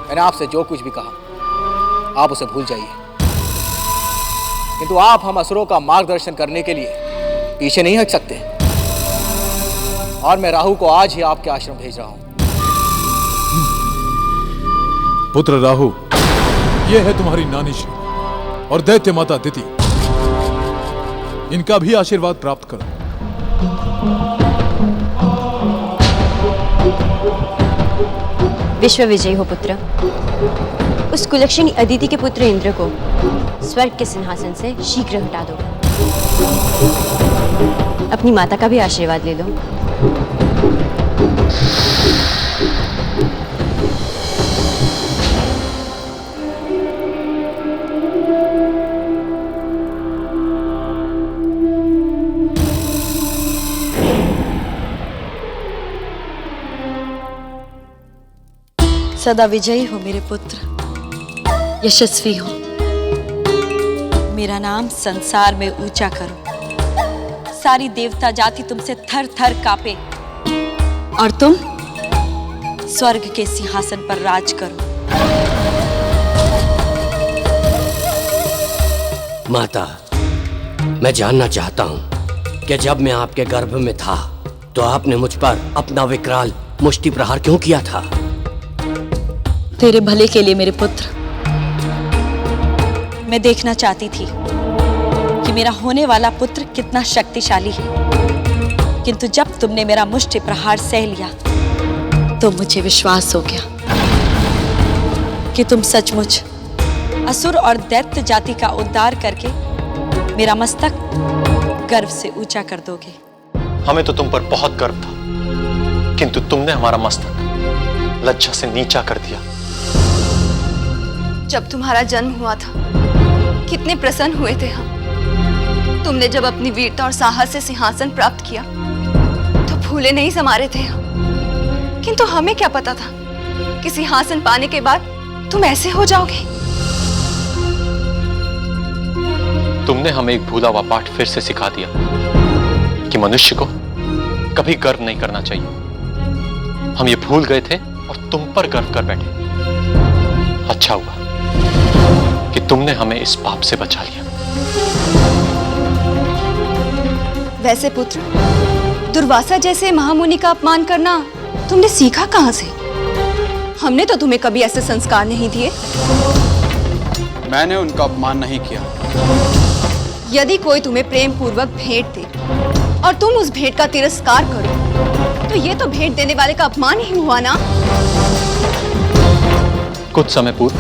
मैंने आपसे जो कुछ भी कहा आप उसे भूल जाइए, किंतु आप हम असुरों का मार्गदर्शन करने के लिए पीछे नहीं हट सकते। और मैं राहु को आज ही आपके आश्रम भेज रहा हूं। पुत्र राहु, यह है तुम्हारी नानी श्री और दैत्य माता दिति। इनका भी आशीर्वाद प्राप्त करो। विश्व विजयी हो पुत्र। उस कुलक्षणी अदिति के पुत्र इंद्र को स्वर्ग के सिंहासन से शीघ्र हटा दो। अपनी माता का भी आशीर्वाद ले लो। सदा विजयी हो मेरे पुत्र, यशस्वी हो। मेरा नाम संसार में ऊंचा करो। सारी देवता जाति तुमसे थर थर कांपे और तुम स्वर्ग के सिंहासन पर राज करो। माता, मैं जानना चाहता हूं कि जब मैं आपके गर्भ में था तो आपने मुझ पर अपना विकराल मुष्टि प्रहार क्यों किया था? तेरे भले के लिए मेरे पुत्र। मैं देखना चाहती थी कि मेरा होने वाला पुत्र कितना शक्तिशाली है, किंतु जब तुमने मेरा मुष्टि प्रहार सह लिया तो मुझे विश्वास हो गया कि तुम सचमुच असुर और दैत्य जाति का उद्धार करके मेरा मस्तक गर्व से ऊंचा कर दोगे। हमें तो तुम पर बहुत गर्व था, किंतु तुमने हमारा मस्तक लज्जा से नीचा कर दिया। जब तुम्हारा जन्म हुआ था कितने प्रसन्न हुए थे हम। तुमने जब अपनी वीरता और साहस से सिंहासन प्राप्त किया तो फूले नहीं समारे थे हम। किंतु हमें क्या पता था कि सिंहासन पाने के बाद तुम ऐसे हो जाओगे। तुमने हमें एक भूला हुआ पाठ फिर से सिखा दिया कि मनुष्य को कभी गर्व नहीं करना चाहिए। हम ये भूल गए थे और तुम पर गर्व कर बैठे। अच्छा हुआ कि तुमने हमें इस पाप से बचा लिया। वैसे पुत्र, दुर्वासा जैसे महामुनि का अपमान करना तुमने सीखा कहां से? हमने तो तुम्हें कभी ऐसे संस्कार नहीं दिए। मैंने उनका अपमान नहीं किया। यदि कोई तुम्हें प्रेम पूर्वक भेंट दे और तुम उस भेंट का तिरस्कार करो तो ये तो भेंट देने वाले का अपमान ही हुआ ना। कुछ समय पूर्व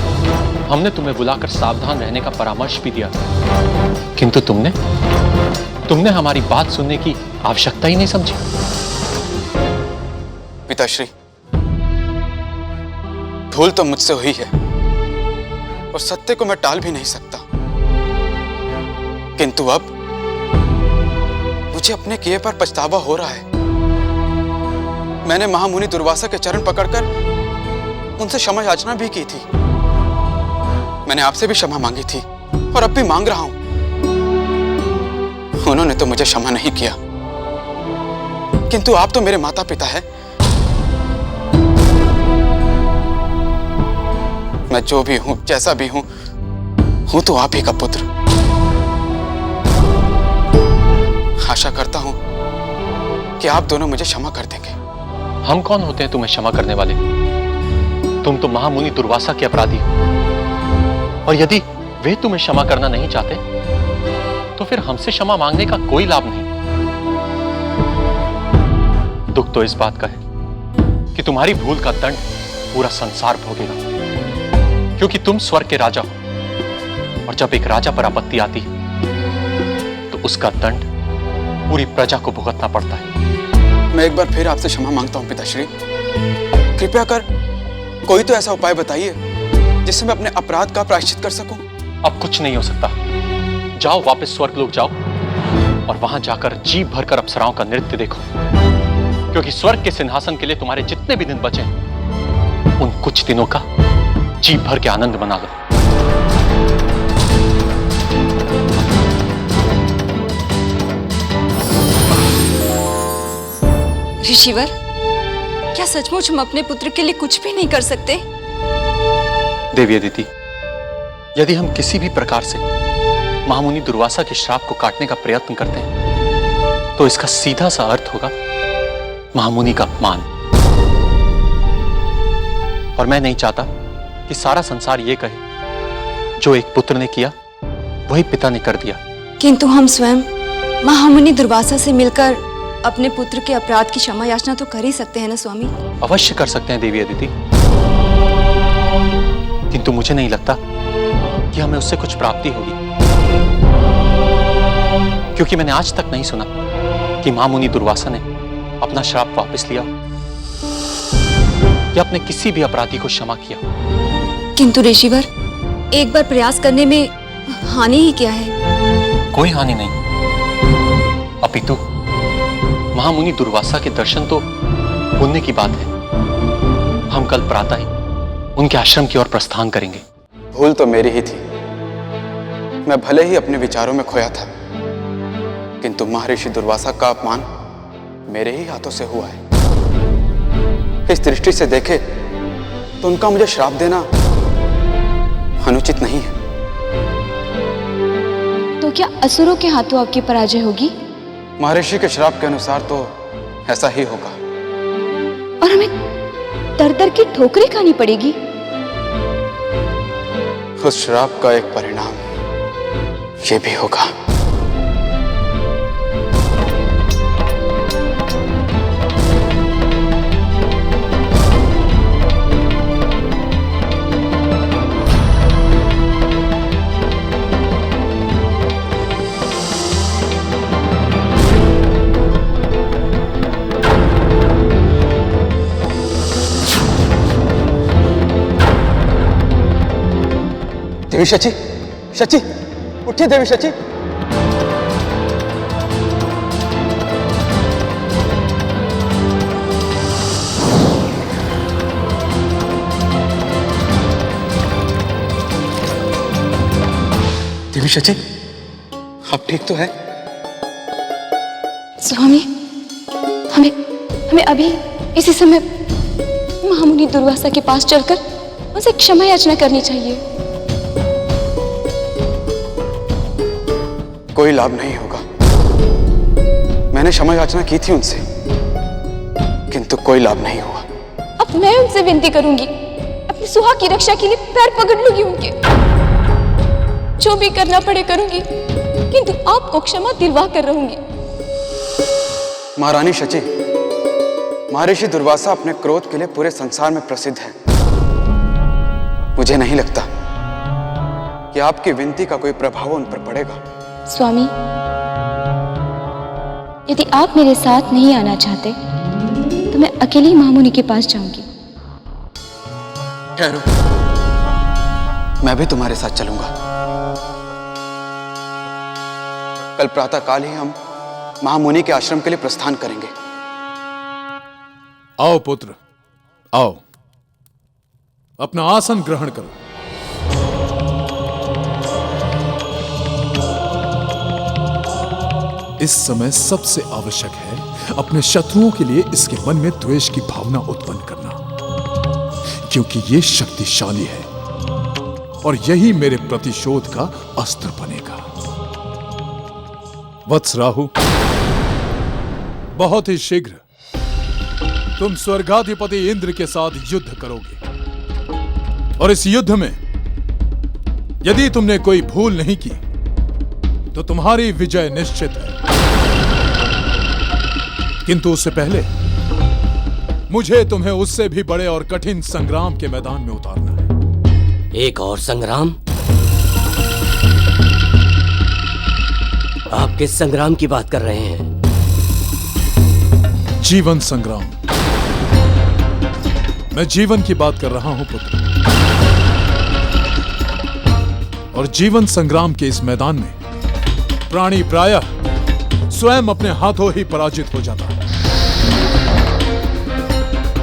हमने तुम्हें बुलाकर सावधान रहने का परामर्श भी दिया था, किंतु तुमने हमारी बात सुनने की आवश्यकता ही नहीं समझी। पिताश्री, भूल तो मुझसे हुई है और सत्य को मैं टाल भी नहीं सकता, किंतु अब मुझे अपने किए पर पछतावा हो रहा है। मैंने महामुनि दुर्वासा के चरण पकड़कर उनसे क्षमा याचना भी की थी। मैंने आपसे भी क्षमा मांगी थी और अब भी मांग रहा हूं। उन्होंने तो मुझे क्षमा नहीं किया, किंतु आप तो मेरे माता पिता हैं। मैं जो भी हूं, जैसा भी हूं तो आप ही का पुत्र। आशा करता हूं कि आप दोनों मुझे क्षमा कर देंगे। हम कौन होते हैं तुम्हें क्षमा करने वाले? तुम तो महामुनि दुर्वासा के अपराधी हो, और यदि वे तुम्हें क्षमा करना नहीं चाहते तो फिर हमसे क्षमा मांगने का कोई लाभ नहीं। दुख तो इस बात का है कि तुम्हारी भूल का दंड पूरा संसार भोगेगा, क्योंकि तुम स्वर्ग के राजा हो, और जब एक राजा पर आपत्ति आती है तो उसका दंड पूरी प्रजा को भुगतना पड़ता है। मैं एक बार फिर आपसे क्षमा मांगता हूं पिताश्री। कृपया कर कोई तो ऐसा उपाय बताइए जिससे मैं अपने अपराध का प्रायश्चित कर सकूं। अब कुछ नहीं हो सकता। जाओ, वापस स्वर्गलोक जाओ और वहां जाकर जी भरकर अप्सराओं का नृत्य देखो, क्योंकि स्वर्ग के सिंहासन के लिए तुम्हारे जितने भी दिन बचे उन कुछ दिनों का जी भर के आनंद मना लो। ऋषिवर, क्या सचमुच हम अपने पुत्र के लिए कुछ भी नहीं कर सकते? देवी अदिति, यदि हम किसी भी प्रकार से महामुनि दुर्वासा के श्राप को काटने का प्रयत्न करते हैं तो इसका सीधा सा अर्थ होगा महामुनि का अपमान। और मैं नहीं चाहता कि सारा संसार ये कहे जो एक पुत्र ने किया वही पिता ने कर दिया। किंतु हम स्वयं महामुनि दुर्वासा से मिलकर अपने पुत्र के अपराध की क्षमा याचना तो कर ही सकते हैं ना स्वामी? अवश्य कर सकते हैं देवी अदिति, किंतु मुझे नहीं लगता कि हमें उससे कुछ प्राप्ति होगी, क्योंकि मैंने आज तक नहीं सुना कि महामुनि दुर्वासा ने अपना श्राप वापस लिया या अपने किसी भी अपराधी को क्षमा किया। किंतु ऋषिवर, एक बार प्रयास करने में हानि ही क्या है? कोई हानि नहीं, अपितु महामुनि दुर्वासा के दर्शन तो पुण्य की बात है। हम कल प्रातः ही उनके आश्रम की ओर प्रस्थान करेंगे। भूल तो मेरी ही थी। मैं भले ही अपने विचारों में खोया था, किंतु महर्षि दुर्वासा का अपमान मेरे ही हाथों से हुआ है। इस दृष्टि से देखे तो उनका मुझे श्राप देना अनुचित नहीं है। तो क्या असुरों के हाथों आपकी पराजय होगी? महर्षि के श्राप के अनुसार तो ऐसा ही होगा। और हमें दर दर की ठोकरें खानी पड़ेगी। उस श्राप का एक परिणाम ये भी होगा। देवी शची, शची, उठिए देवी शची। देवी शची, आप ठीक तो है? स्वामी, हमें अभी इसी समय महामुनि दुर्वासा के पास चलकर उनसे क्षमा याचना करनी चाहिए। कोई लाभ नहीं होगा। मैंने क्षमा याचना की थी उनसे, किंतु कोई लाभ नहीं हुआ। अब मैं उनसे विनती करूंगी, अपनी सुहा की रक्षा के लिए पैर पकड़ लूंगी उनके। जो भी करना पड़े करूंगी, किंतु आपको क्षमा दिलवा कर रहूंगी। महारानी शची, महर्षि दुर्वासा अपने क्रोध के लिए पूरे संसार में प्रसिद्ध है। मुझे नहीं लगता कि आपकी विनती का कोई प्रभाव उन पर पड़ेगा। स्वामी, यदि आप मेरे साथ नहीं आना चाहते तो मैं अकेली महामुनि के पास जाऊंगी। ठहरो, मैं भी तुम्हारे साथ चलूंगा। कल प्रातःकाल ही हम महामुनि के आश्रम के लिए प्रस्थान करेंगे। आओ पुत्र, आओ, अपना आसन ग्रहण करो। इस समय सबसे आवश्यक है अपने शत्रुओं के लिए इसके मन में द्वेष की भावना उत्पन्न करना, क्योंकि ये शक्तिशाली है और यही मेरे प्रतिशोध का अस्त्र बनेगा। वत्स राहु, बहुत ही शीघ्र तुम स्वर्गाधिपति इंद्र के साथ युद्ध करोगे, और इस युद्ध में यदि तुमने कोई भूल नहीं की तो तुम्हारी विजय निश्चित है। किंतु उससे पहले मुझे तुम्हें उससे भी बड़े और कठिन संग्राम के मैदान में उतारना है। एक और संग्राम? आप किस संग्राम की बात कर रहे हैं? जीवन संग्राम। मैं जीवन की बात कर रहा हूं पुत्र, और जीवन संग्राम के इस मैदान में प्राणी प्रायः स्वयं अपने हाथों ही पराजित हो जाता है,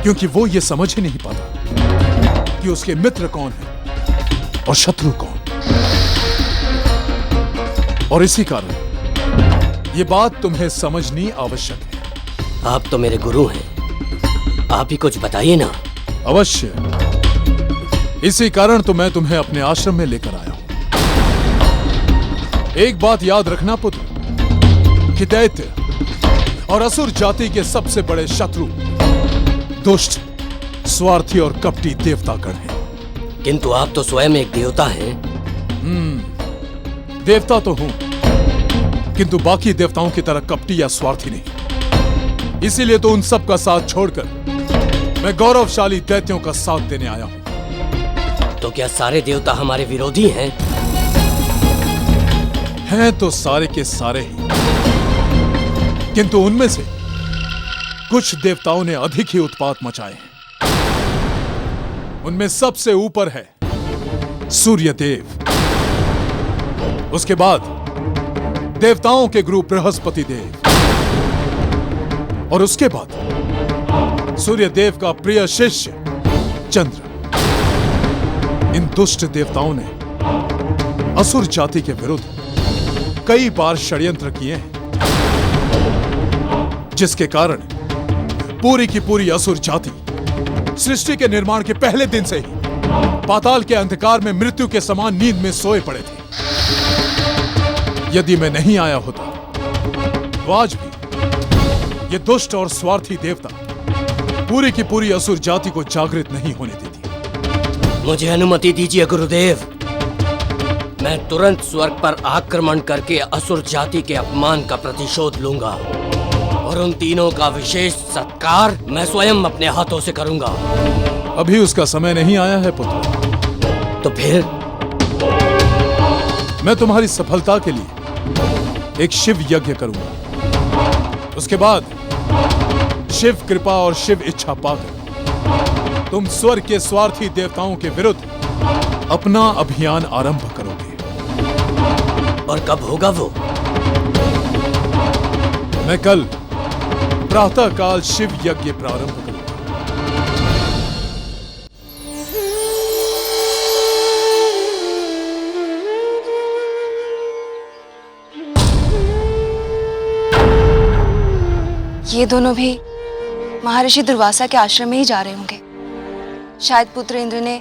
क्योंकि वो ये समझ ही नहीं पाता कि उसके मित्र कौन है और शत्रु कौन। और इसी कारण ये बात तुम्हें समझनी आवश्यक है। आप तो मेरे गुरु हैं, आप ही कुछ बताइए ना। अवश्य, इसी कारण तो मैं तुम्हें अपने आश्रम में लेकर आया हूं। एक बात याद रखना पुत्र, कि दैत्य और असुर जाति के सबसे बड़े शत्रु दुष्ट, स्वार्थी और कपटी देवतागण हैं। किंतु आप तो स्वयं एक देवता हैं। देवता तो हूं, किंतु बाकी देवताओं की तरह कपटी या स्वार्थी नहीं। इसीलिए तो उन सब का साथ छोड़कर मैं गौरवशाली दैत्यों का साथ देने आया हूं। तो क्या सारे देवता हमारे विरोधी हैं? हैं तो सारे के सारे ही, किंतु उनमें से कुछ देवताओं ने अधिक ही उत्पात मचाए हैं। उनमें सबसे ऊपर है सूर्यदेव, उसके बाद देवताओं के गुरु बृहस्पति देव, और उसके बाद सूर्यदेव का प्रिय शिष्य चंद्र। इन दुष्ट देवताओं ने असुर जाति के विरुद्ध कई बार षड्यंत्र किए हैं, जिसके कारण पूरी की पूरी असुर जाति सृष्टि के निर्माण के पहले दिन से ही पाताल के अंधकार में मृत्यु के समान नींद में सोए पड़े थे। यदि मैं नहीं आया होता तो आज भी ये दुष्ट और स्वार्थी देवता पूरी की पूरी असुर जाति को जागृत नहीं होने देती। मुझे अनुमति दीजिए गुरुदेव। मैं तुरंत स्वर्ग पर आक्रमण करके असुर जाति के अपमान का प्रतिशोध लूंगा, और उन तीनों का विशेष सत्कार मैं स्वयं अपने हाथों से करूंगा। अभी उसका समय नहीं आया है पुत्र। तो फिर मैं तुम्हारी सफलता के लिए एक शिव यज्ञ करूंगा। उसके बाद शिव कृपा और शिव इच्छा पाकर तुम स्वर्ग के स्वार्थी देवताओं के विरुद्ध अपना अभियान आरंभ करोगे। और कब होगा वो? मैं कल प्रातः काल शिव यज्ञ प्रारंभ करूंगा। ये दोनों भी महर्षि दुर्वासा के आश्रम में ही जा रहे होंगे। शायद पुत्र इंद्र ने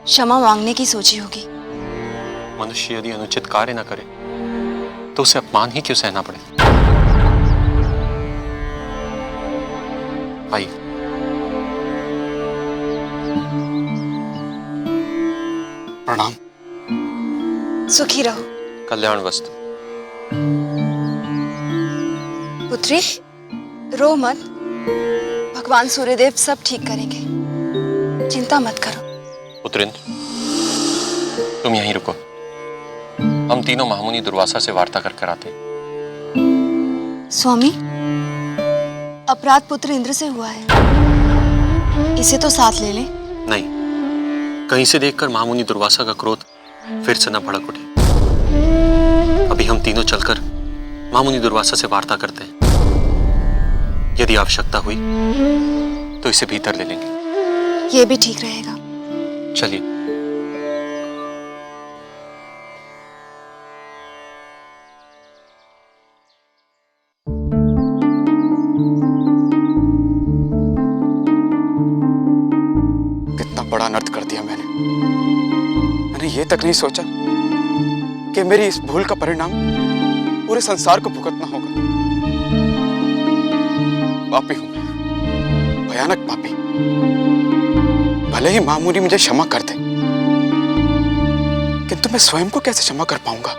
क्षमा मांगने की सोची होगी। मनुष्य यदि अनुचित कार्य न करे तो उसे अपमान ही क्यों सहना पड़े? आइए। प्रणाम। सुखी रहो। कल्याण वस्तु। पुत्री, रो मत। भगवान सूर्यदेव सब ठीक करेंगे, चिंता मत करो। पुत्रेंद्र, तुम यहीं रुको। हम तीनों महामुनि दुर्वासा से वार्ता करके आते हैं। स्वामी, अपराध पुत्र इंद्र से हुआ है, इसे तो साथ ले लें। नहीं, कहीं से देखकर महामुनि दुर्वासा का क्रोध फिर से न भड़क उठे। अभी हम तीनों चलकर महामुनि दुर्वासा से वार्ता करते हैं। यदि आवश्यकता हुई तो इसे भीतर ले लेंगे। ये भी ठीक रहेगा। चलिए। कितना बड़ा अनर्थ कर दिया मैंने ये तक नहीं सोचा कि मेरी इस भूल का परिणाम पूरे संसार को भुगतना होगा। पापी हूं मैं, भयानक पापी। भले ही महामुनि मुझे क्षमा कर दे, किंतु मैं स्वयं को कैसे क्षमा कर पाऊंगा?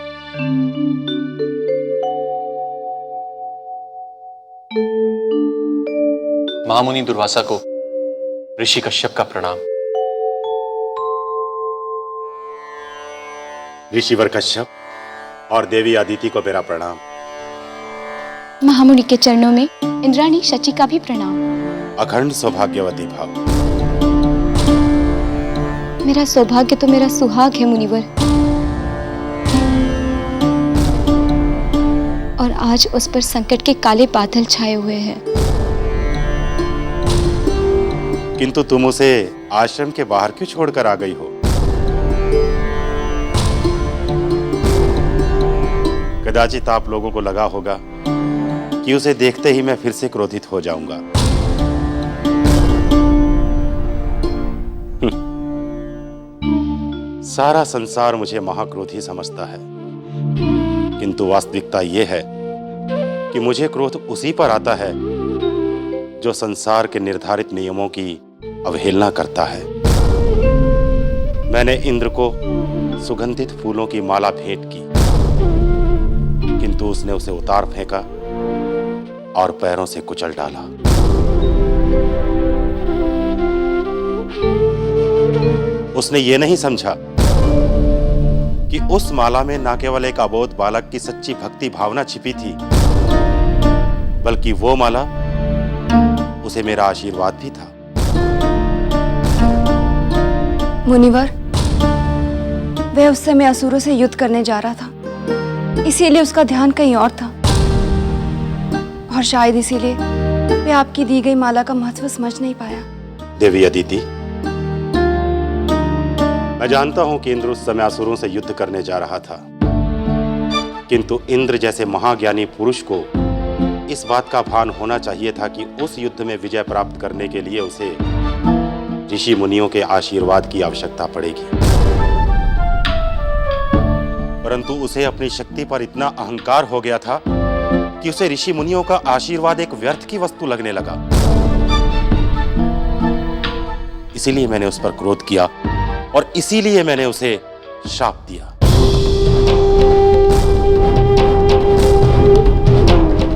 महामुनि दुर्वासा को ऋषि कश्यप का प्रणाम। ऋषिवर कश्यप और देवी अदिति को मेरा प्रणाम। महामुनि के चरणों में इंद्राणी शची का भी प्रणाम। अखंड सौभाग्यवती भाव। मेरा सौभाग्य तो मेरा सुहाग है मुनिवर, और आज उस पर संकट के काले बादल छाए हुए हैं। किंतु तुम उसे आश्रम के बाहर क्यों छोड़कर आ गई हो? कदाचित आप लोगों को लगा होगा कि उसे देखते ही मैं फिर से क्रोधित हो जाऊंगा। सारा संसार मुझे महाक्रोधी समझता है, किंतु वास्तविकता यह है कि मुझे क्रोध उसी पर आता है जो संसार के निर्धारित नियमों की अवहेलना करता है। मैंने इंद्र को सुगंधित फूलों की माला भेंट की, किंतु उसने उसे उतार फेंका और पैरों से कुचल डाला। उसने ये नहीं समझा कि उस माला में न केवल एक अबोध बालक की सच्ची भक्ति भावना छिपी थी, बल्कि वो माला उसे मेरा आशीर्वाद भी था। मुनिवर, वह उस समय असुरों से युद्ध करने जा रहा था, इसीलिए उसका ध्यान कहीं और था, और शायद इसीलिए वह आपकी दी गई माला का महत्व समझ नहीं पाया। देवी अदिति, मैं जानता हूं कि इंद्र उस समय असुरों से युद्ध करने जा रहा था, किंतु इंद्र जैसे महाज्ञानी पुरुष को इस बात का भान होना चाहिए था कि उस युद्ध में विजय प्राप्त करने के लिए उसे ऋषि मुनियों के आशीर्वाद की आवश्यकता पड़ेगी। परंतु उसे अपनी शक्ति पर इतना अहंकार हो गया था कि उसे ऋषि मुनियों का आशीर्वाद एक व्यर्थ की वस्तु लगने लगा। इसीलिए मैंने उस पर क्रोध किया और इसीलिए मैंने उसे शाप दिया।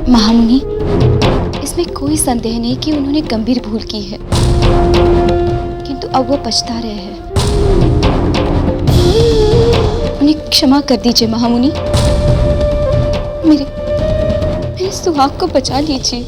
महामुनि, इसमें कोई संदेह नहीं कि उन्होंने गंभीर भूल की है, किंतु अब वो पछता रहे हैं। उन्हें क्षमा कर दीजिए महामुनि। मेरे सुहाग को बचा लीजिए।